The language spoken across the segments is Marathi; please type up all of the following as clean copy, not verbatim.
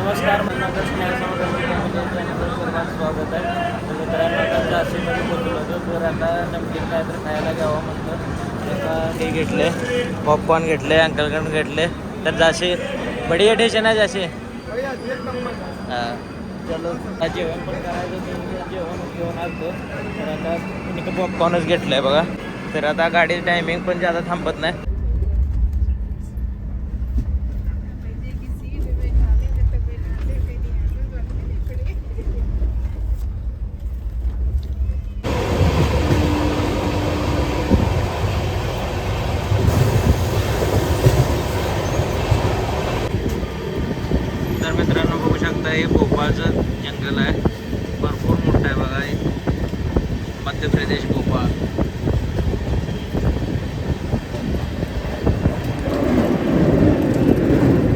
नमस्कार माझं चॅनलवर सर्वांचं स्वागत आहे. तर मित्रांनो आता झाशीमध्ये पोचलो होतो. तर आता नमकीन काय तर खायला घ्यावं म्हणलं. आता हे घेतले, पॉपकॉर्न घेतले, अंकलकडून घेतले. तर झाशी बढिया टेशन आहे झाशी. हां चलो जेवण पण करायचं, जेवण घेऊन आलो. तर आता तिने पॉपकॉर्नच घेतलं आहे बघा. तर आता गाडी टायमिंग पण जादा थांबत नाही. तर मित्रांनो बघू शकता हे भोपाळचं जंगल आहे, भरपूर मोठं आहे बघा. हे मध्य प्रदेश भोपाळ.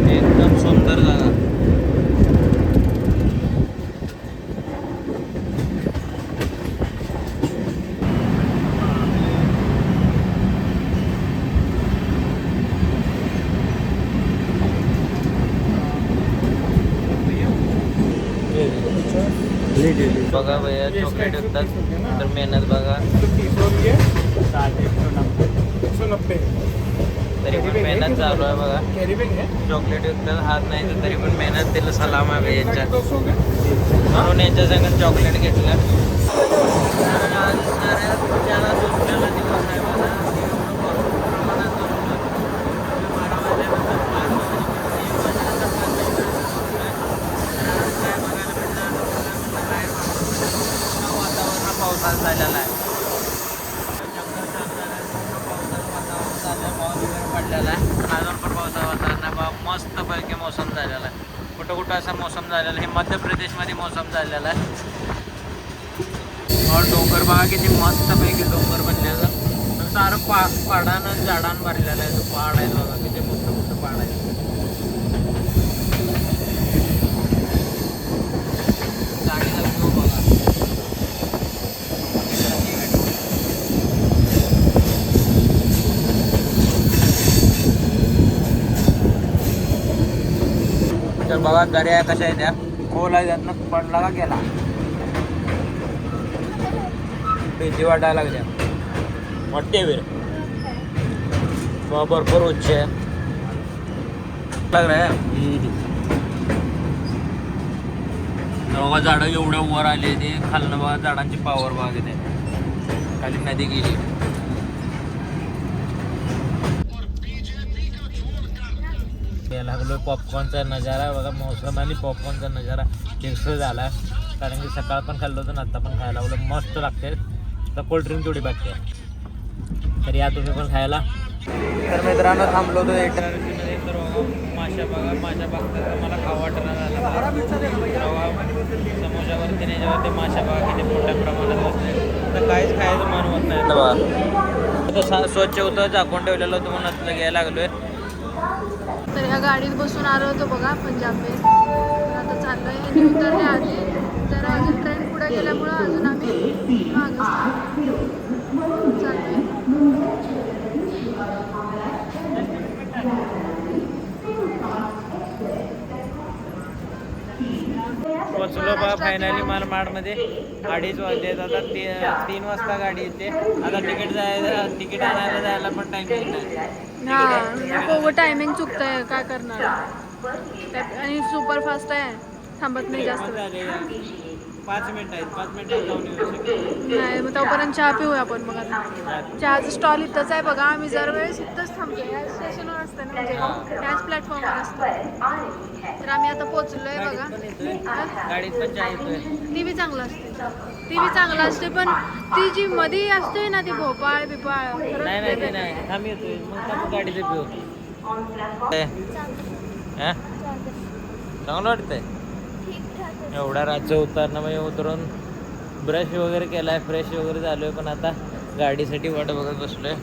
एकदम सुंदर जागा. बघा भैया चॉकलेट विकतात. तर मेहनत बघा, तरी पण मेहनत चालू आहे बघा. चॉकलेट विकतात, हात नाही तर तरी पण मेहनत दिलं. सलाम आहे भैया यांच्या, म्हणून यांच्या संग चॉकलेट घेतलं. पावसाळा झालेला आहे, पडलेला आहे. अजून पण पावसाळा वातावरण आहे. मस्तपैकी मोसम झालेला आहे. कुठं कुठं असा मोसम झालेला आहे. हे मध्य प्रदेशमध्ये मोसम झालेला आहे. और डोंगर बघा किती मस्तपैकी डोंगर बनलेलं. सारं पाडानं झाडानं भरलेलं आहे. तो पहाड आहे बघा, किती मोठं मोठं पहाड आहे. गाडीचा व्ह्यू बघा. तर बघा दर्या कशा आहे, त्या खोल आहे, त्यातनं पडला का गेला. भीती वाटायला लागल्या. वाटते वीर भरपूर उच्च आहे. लागलं बघा, झाडं एवढं वर आले. ते खालनं बघा झाडांची पावर बघा तिथे. खाली नदी गेली. लागलो पॉपकॉर्नचा नजारा बघा. मोसम आणि पॉपकॉर्नचा नजारा फिक्स झाला, कारण की सकाळ पण खाल्लं होतं, आता पण खायला लागलं. मस्त लागते. तर कोल्ड्रिंक थोडी बाकी आहे, तर या तुम्ही पण खायला. तर मित्रांनो थांबलो होतो एटर्मध्ये. तर माशा बघा, माशा बघता मला खावा वाटणं झाला. समोशावरती याच्यावरती माशा बघा किती मोठ्या प्रमाणात बसले. तर काहीच खायचं मन होत नाही बघा. स्वच्छ होतं, झाकून ठेवलेलं होतं, म्हणून आता घ्यायला लागलोय. तर ह्या गाडीत बसून आलो होतो बघा पंजाबमध्ये. तर आता चाललोय, ह्यांनी उतरले आधी. तर अजून ट्रेन पुढे गेल्यामुळं अजून आम्ही मागं चाललोय. पोचलो बघा फायनली मालमाडमध्ये. 2:30 वाजले. आता 3 वाजता गाडी येते. आता तिकीट आणायला जायला पण टाइम नाही. हा टायमिंग चुकतंय, काय करणार. आणि सुपरफास्ट आहे, थांबत नाही जास्त. 5 मिनिट आहेत, 5 मिनिटात जाऊन येऊ शकतो. नाही मग तोपर्यंत चहा पिऊया आपण. मग आता चहाचं स्टॉल इथंच आहे बघा. आम्ही जर वेळेस इथंच थांबतो. या स्टेशनवर असतं ना, म्हणजे त्याच प्लॅटफॉर्मवर असतं. तर आम्ही आता पोचलोय बघा. गाडीत पण चहा येतोय. ती बी चांगलं असते, पण ती जी मध्ये असते ना, ती भोपाळ बिपाळ नाही आम्ही येतोय मग गाडीचं पिऊ. चांगलं वाटतंय. एवढा राज्य उतरणं म्हणजे उतरून ब्रश वगैरे केलाय, फ्रेश वगैरे झालोय. पण आता गाडीसाठी वाट बघत बसलोय.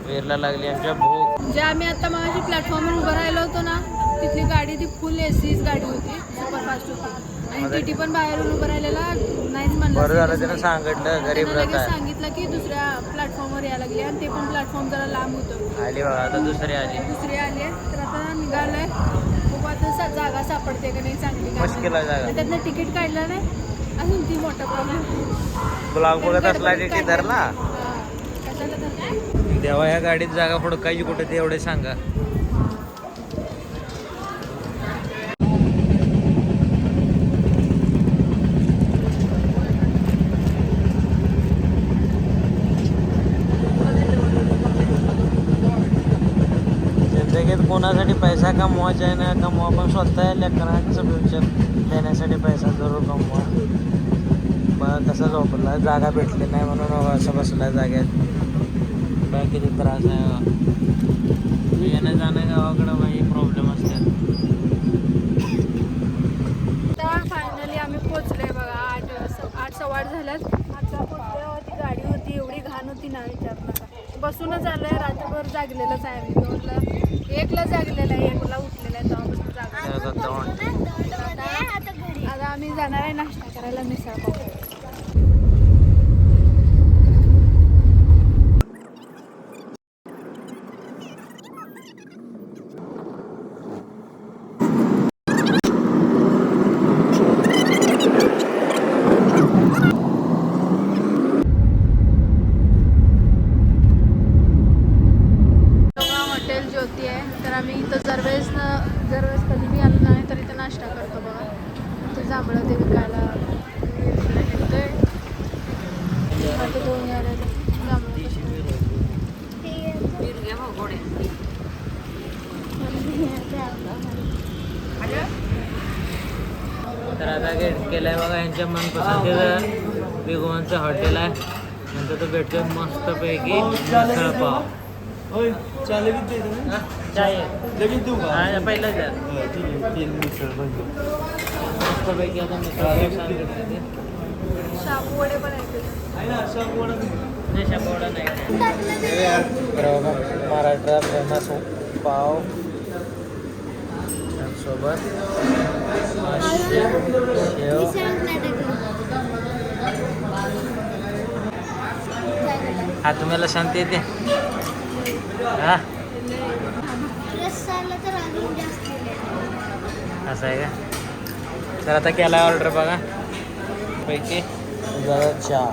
वेरला लागली आमच्या भूक. जे आम्ही आता मगाशी प्लॅटफॉर्मवर उभं राहिलो होतो ना, तिथली गाडी ती फुल एसीच गाडी होती, सुपरफास्ट होती. आणि टीटी पण बाहेरून उभं राहिलेला नाहीच म्हणलं. बरं झालं त्यानं सांगितलं, गरीब लगेच सांगितलं की दुसऱ्या प्लॅटफॉर्मवर यायला लागली. आणि ते पण प्लॅटफॉर्म जरा लांब होतं. आली बघा, आता दुसरी आली. तर आता निघालंय. बघू आता जागा सापडते का नाही चांगली काय मुश्किल आहे जागा. आणि त्यातनं तिकीट काढलं नाही अजून ती मोठा प्रॉब्लेम. ब्लॉग बघत असला टी धरला कशाला धरला? देवा ह्या गाडीत जागा हुडकायची कुठे ते एवढे सांगा. जिंदगीत कोणासाठी पैसा कमवायचा आहे ना कमवा, पण स्वतः लेकरांचं फ्युचर देण्यासाठी पैसा जरूर कमवा. मग कसं झोपला जागा भेटली नाही म्हणून असं बसला जागेत. बघा किती त्रास आहे. येणं जाणं गावाकडं बाई प्रॉब्लेम असतात. तर फायनली आम्ही पोचलोय बघा. 8 सव्वा 8 झाल्यात. आता पोचलो. ती गाडी होती एवढी घाण होती ना विचारू नका. बसूनच आलंय. रात्रभर जागलेलंच आहे आम्ही. 2ला जागलेलं आहे, 1ला उठलेलं आहे. तेव्हापासून जागा. आता आम्ही जाणार आहे नाश्ता करायला मिसळ पाव. हॉटेल ज्योती आहे. तर आम्ही इथं जरवेळेस कधी मी आलो नाही तर इथं नाश्ता करतो बघा. ते जांभळं ते विकायला येतोय. आता 2 आले जांभळं. तर आता केलंय बघा यांच्या मनपसंतीचं बिगोनचं हॉटेल आहे. नंतर तो भेटतोय मस्तपैकी मिसळ पाव. पहिलं द्या मस्तपैकी. आता मिसळ पाव सांगितलं ते शाबू वडे पण आहेत. नाही शाबूवडा नाही. महाराष्ट्रात फेमस पाव सोबत शेव. हा तुम्हाला शांती येते हा असं आहे का. तर आता केला ऑर्डर बघा पैकी जरा चहा.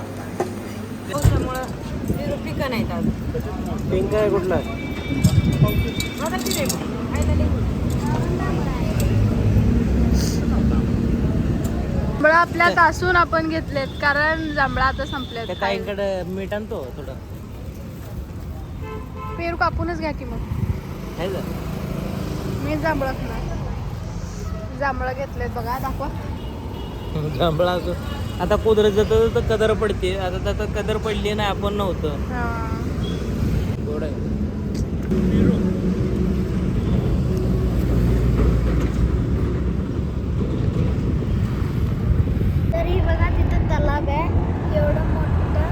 पिकं नाहीत आज. पिंक आहे कुठला. जांभळं आपल्या तासून आपण घेतलेत कारण जांभळं आता संपलेत. ताईंकडं मीठ आणतो थोडं. पेरू कापूनच घ्या की मग. आहे का मी जांभळं खाणार. जांभळं घेतलेत बघा. दाखवा. जांभळा असो. आता कुदरत जातं तर कदर पडते. आता त्यात कदर पडली नाही आपण नव्हतं. गोड आहे. तरी बघा तिथं तलाव आहे एवढं मोठं.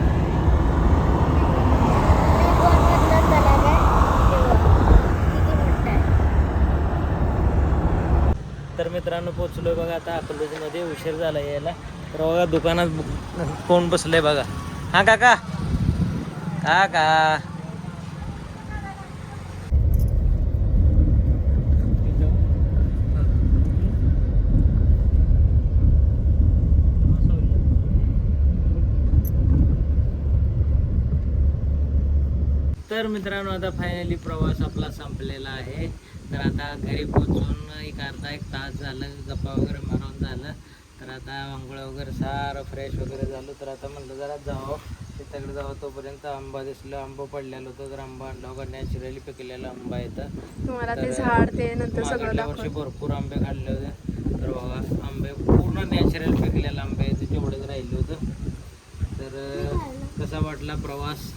तलाव आहे किती मोठं आहे. तर मित्रांनो पोचलोय बघा आता अकलूजमध्ये. उशीर झाला यायला. तर बघा दुकानात कोण बसलंय बघा. हा काका काका. तर मित्रांनो आता फायनली प्रवास आपला संपलेला आहे. तर आता घरी पोचून अर्धा 1 तास झालं. गप्पा वगैरे मारून झालं. तर आता आंघोळ वगैरे सारं फ्रेश वगैरे झालं. तर आता म्हणलं जरा जावं तिकडे जावं. तोपर्यंत आंबा दिसलं. आंबा पडलेलं होतं. तर आंबा आणला बघा. नॅचरली पिकलेला आंबा येतं. तुम्हाला ते झाड ते नंतर सगळं मागल्या वर्षी भरपूर आंबे काढले होते. तर बघा आंबे पूर्ण नॅचरल पिकलेला आंबे येते. तेवढंच राहिलं होतं. तर कसा वाटला प्रवास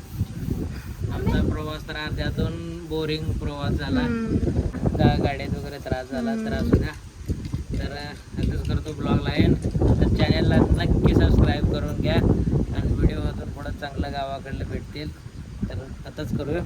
आमचा. प्रवास तर अर्ध्यातून बोरिंग प्रवास झाला. गाड्यात वगैरे त्रास झाला. तर असू द्या. तर आताच करतो ब्लॉगला एंड. तर चॅनलला नक्की सबस्क्राईब करून घ्या. आणि व्हिडिओ अजून पुढं चांगलं गावाकडलं भेटतील. तर आताच करूया.